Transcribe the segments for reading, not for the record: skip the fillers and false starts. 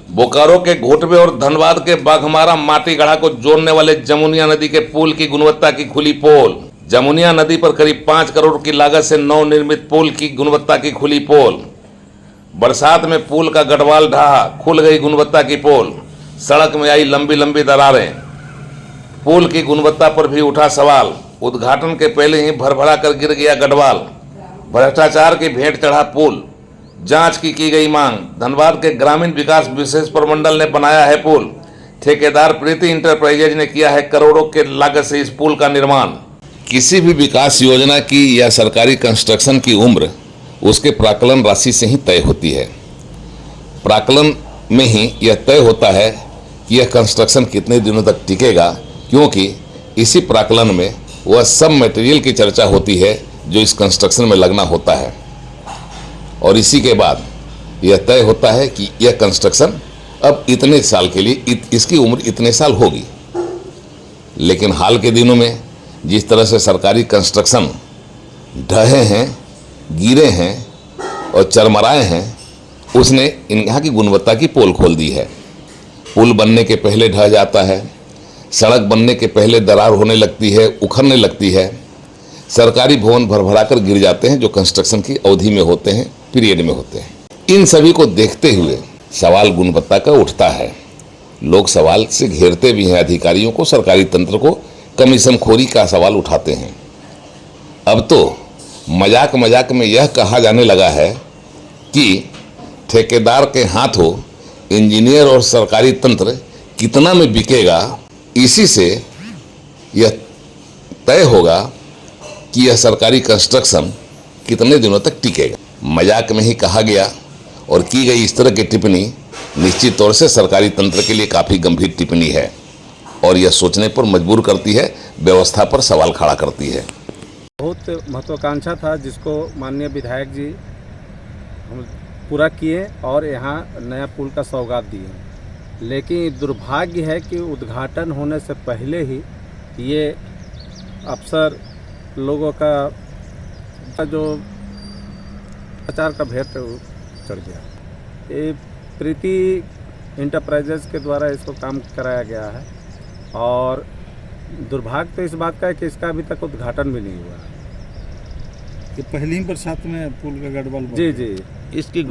बोकारो के घोटवे और धनबाद के बाघमारा माटीगढ़ा को जोड़ने वाले जमुनिया नदी के पुल की गुणवत्ता की खुली पोल। जमुनिया नदी पर करीब 5 करोड़ की लागत से नवनिर्मित पुल की गुणवत्ता की खुली पोल। बरसात में पुल का गढ़वाल ढहा, खुल गई गुणवत्ता की पोल। सड़क में आई लंबी लंबी दरारें। पुल की गुणवत्ता पर भी उठा सवाल। उद्घाटन के पहले ही भरभरा कर गिर गया गढ़वाल। भ्रष्टाचार की भेंट चढ़ा पुल। जांच की गई मांग। धनबाद के ग्रामीण विकास विशेष प्रमंडल ने बनाया है पुल। ठेकेदार प्रीति इंटरप्राइजेज ने किया है करोड़ों के लागत से इस पुल का निर्माण। किसी भी विकास योजना की या सरकारी कंस्ट्रक्शन की उम्र उसके प्राक्कलन राशि से ही तय होती है। प्राक्कलन में ही यह तय होता है कि यह कंस्ट्रक्शन कितने दिनों तक टिकेगा, क्योंकि इसी प्राक्कलन में वह सब मटेरियल की चर्चा होती है जो इस कंस्ट्रक्शन में लगना होता है, और इसी के बाद यह तय होता है कि यह कंस्ट्रक्शन अब इतने साल के लिए इसकी उम्र इतने साल होगी। लेकिन हाल के दिनों में जिस तरह से सरकारी कंस्ट्रक्शन ढहे हैं, गिरे हैं और चरमराए हैं, उसने यहाँ की गुणवत्ता की पोल खोल दी है। पुल बनने के पहले ढह जाता है, सड़क बनने के पहले दरार होने लगती है, उखड़ने लगती है। सरकारी भवन भरभरा कर गिर जाते हैं जो कंस्ट्रक्शन की अवधि में होते हैं, पीरियड में होते हैं। इन सभी को देखते हुए सवाल गुणवत्ता का उठता है। लोग सवाल से घेरते भी हैं अधिकारियों को, सरकारी तंत्र को। कमीशन खोरी का सवाल उठाते हैं। अब तो मजाक मजाक में यह कहा जाने लगा है कि ठेकेदार के हाथों इंजीनियर और सरकारी तंत्र कितना में बिकेगा, इसी से यह तय होगा कि यह सरकारी कंस्ट्रक्शन कितने दिनों तक टिकेगा। मजाक में ही कहा गया और की गई इस तरह की टिप्पणी निश्चित तौर से सरकारी तंत्र के लिए काफ़ी गंभीर टिप्पणी है और यह सोचने पर मजबूर करती है, व्यवस्था पर सवाल खड़ा करती है। बहुत महत्वाकांक्षा था जिसको माननीय विधायक जी हम पूरा किए और यहाँ नया पुल का सौगात दिए। लेकिन दुर्भाग्य है कि उद्घाटन होने से पहले ही ये अफसर लोगों का जो प्रचार का भेंट चढ़ गया। ये प्रीति इंटरप्राइजेज के द्वारा इसको काम कराया गया है और दुर्भाग्य तो इस बात का है कि इसका अभी तक उद्घाटन भी नहीं हुआ। कि पहली बरसात में पुल का गढ़वाल जी इसकी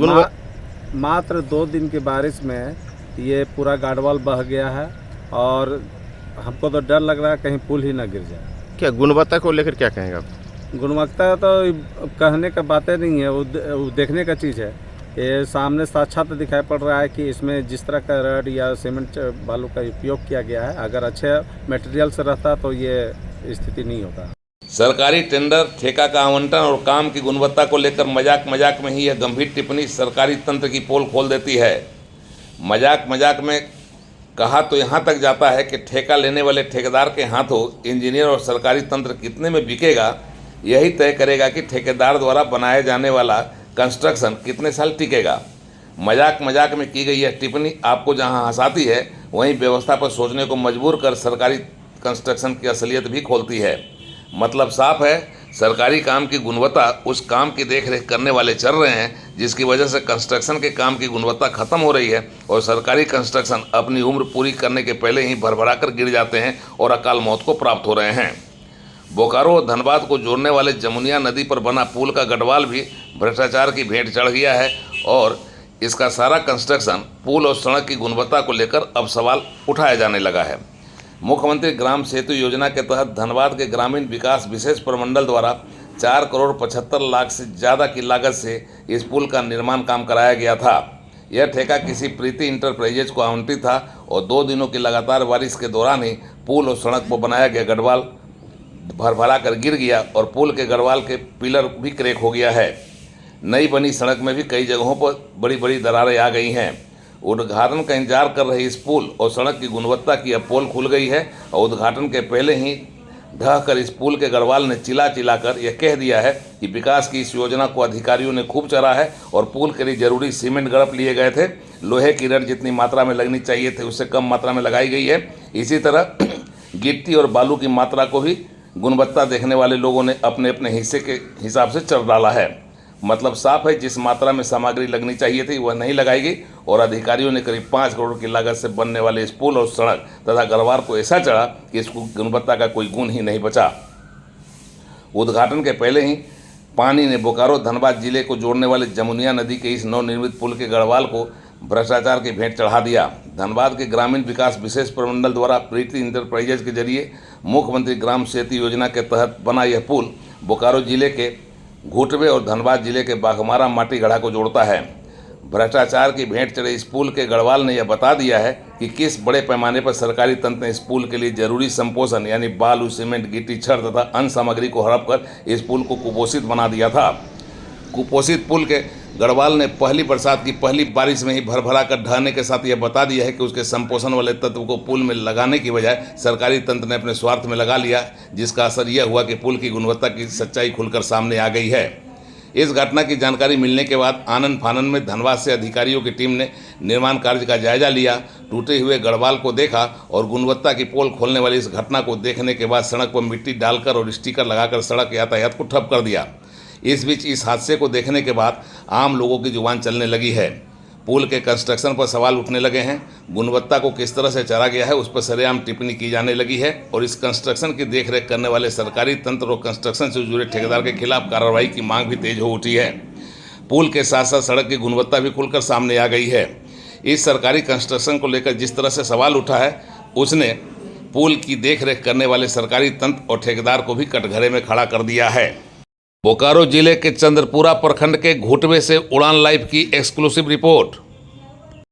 मात्र 2 दिन की बारिश में ये पूरा गार्डवाल बह गया है और हमको तो डर लग रहा है कहीं पुल ही ना गिर जाए। क्या गुणवत्ता को लेकर क्या कहेंगे आप? गुणवत्ता तो कहने का बातें नहीं है, वो देखने का चीज़ है। ये सामने साक्षात दिखाई पड़ रहा है कि इसमें जिस तरह का रड या सीमेंट बालू का उपयोग किया गया है, अगर अच्छे मटेरियल से रहता तो ये स्थिति नहीं होता। सरकारी टेंडर, ठेका का आवंटन और काम की गुणवत्ता को लेकर मजाक मजाक में ही यह गंभीर टिप्पणी सरकारी तंत्र की पोल खोल देती है। मजाक मजाक में कहा तो यहाँ तक जाता है कि ठेका लेने वाले ठेकेदार के हाथों इंजीनियर और सरकारी तंत्र कितने में बिकेगा, यही तय करेगा कि ठेकेदार द्वारा बनाए जाने वाला कंस्ट्रक्शन कितने साल टिकेगा। मजाक मजाक में की गई यह टिप्पणी आपको जहां हंसाती है, वहीं व्यवस्था पर सोचने को मजबूर कर सरकारी कंस्ट्रक्शन की असलियत भी खोलती है। मतलब साफ है, सरकारी काम की गुणवत्ता उस काम की देखरेख करने वाले चल रहे हैं जिसकी वजह से कंस्ट्रक्शन के काम की गुणवत्ता खत्म हो रही है और सरकारी कंस्ट्रक्शन अपनी उम्र पूरी करने के पहले ही भरभरा कर गिर जाते हैं और अकाल मौत को प्राप्त हो रहे हैं। बोकारो और धनबाद को जोड़ने वाले जमुनिया नदी पर बना पुल का गढ़वाल भी भ्रष्टाचार की भेंट चढ़ गया है और इसका सारा कंस्ट्रक्शन पुल और सड़क की गुणवत्ता को लेकर अब सवाल उठाया जाने लगा है। मुख्यमंत्री ग्राम सेतु योजना के तहत धनबाद के ग्रामीण विकास विशेष प्रमंडल द्वारा 4 करोड़ 75 लाख से ज़्यादा की लागत से इस पुल का निर्माण काम कराया गया था। यह ठेका किसी प्रीति इंटरप्राइजेज को आवंटित था और 2 दिनों की लगातार बारिश के दौरान ही पुल और सड़क पर बनाया गया गढ़वाल भरभरा कर गिर गया और पुल के गढ़वाल के पिलर भी क्रैक हो गया है। नई बनी सड़क में भी कई जगहों पर बड़ी बड़ी दरारें आ गई हैं। उद्घाटन का इंतजार कर रही इस पुल और सड़क की गुणवत्ता की अब पोल खुल गई है और उद्घाटन के पहले ही ढह कर इस पुल के गढ़वाल ने चिल्ला कर यह कह दिया है कि विकास की इस योजना को अधिकारियों ने खूब चला है और पुल के लिए जरूरी सीमेंट गड़प लिए गए थे। लोहे की रड जितनी मात्रा में लगनी चाहिए थे उससे कम मात्रा में लगाई गई है। इसी तरह गिट्टी और बालू की मात्रा को भी गुणवत्ता देखने वाले लोगों ने अपने अपने हिस्से के हिसाब से चढ़ डाला है। मतलब साफ है, जिस मात्रा में सामग्री लगनी चाहिए थी वह नहीं लगाई गई और अधिकारियों ने करीब 5 करोड़ की लागत से बनने वाले इस पुल और सड़क तथा गढ़वाल को ऐसा चढ़ा कि इसको गुणवत्ता का कोई गुण ही नहीं बचा। उद्घाटन के पहले ही पानी ने बोकारो धनबाद जिले को जोड़ने वाले जमुनिया नदी के इस नवनिर्मित पुल के गढ़वाल को भ्रष्टाचार की भेंट चढ़ा दिया। धनबाद के ग्रामीण विकास विशेष प्रमंडल द्वारा प्रीति इंटरप्राइजेज के जरिए मुख्यमंत्री ग्राम सेतु योजना के तहत बना यह पुल बोकारो जिले के घुटवे और धनबाद जिले के बाघमारा माटीगढ़ा को जोड़ता है। भ्रष्टाचार की भेंट चढ़े इस पुल के गढ़वाल ने यह बता दिया है कि किस बड़े पैमाने पर सरकारी तंत्र ने इस पुल के लिए जरूरी संपोषण यानी बालू, सीमेंट, गिट्टी, छड़ तथा अन्य सामग्री को हड़प कर इस पुल को कुपोषित बना दिया था। कुपोषित पुल के गढ़वाल ने पहली बरसात की पहली बारिश में ही भरभरा कर ढहने के साथ यह बता दिया है कि उसके संपोषण वाले तत्व को पुल में लगाने की बजाय सरकारी तंत्र ने अपने स्वार्थ में लगा लिया, जिसका असर यह हुआ कि पुल की गुणवत्ता की सच्चाई खुलकर सामने आ गई है। इस घटना की जानकारी मिलने के बाद आनन फानन में धनबाद से अधिकारियों की टीम ने निर्माण कार्य का जायजा लिया, टूटे हुए गढ़वाल को देखा और गुणवत्ता की पोल खोलने वाली इस घटना को देखने के बाद सड़क पर मिट्टी डालकर और स्टिकर लगाकर सड़क यातायात को ठप कर दिया। इस बीच इस हादसे को देखने के बाद आम लोगों की जुबान चलने लगी है। पुल के कंस्ट्रक्शन पर सवाल उठने लगे हैं। गुणवत्ता को किस तरह से चढ़ा गया है उस पर सरेआम टिप्पणी की जाने लगी है और इस कंस्ट्रक्शन की देखरेख करने वाले सरकारी तंत्र और कंस्ट्रक्शन से जुड़े ठेकेदार के खिलाफ कार्रवाई की मांग भी तेज हो उठी है। पुल के साथ साथ सड़क की गुणवत्ता भी खुलकर सामने आ गई है। इस सरकारी कंस्ट्रक्शन को लेकर जिस तरह से सवाल उठा है उसने पुल की देखरेख करने वाले सरकारी तंत्र और ठेकेदार को भी कटघरे में खड़ा कर दिया है। बोकारो जिले के चंद्रपुरा प्रखंड के घुटवे से उड़ान लाइव की एक्सक्लूसिव रिपोर्ट।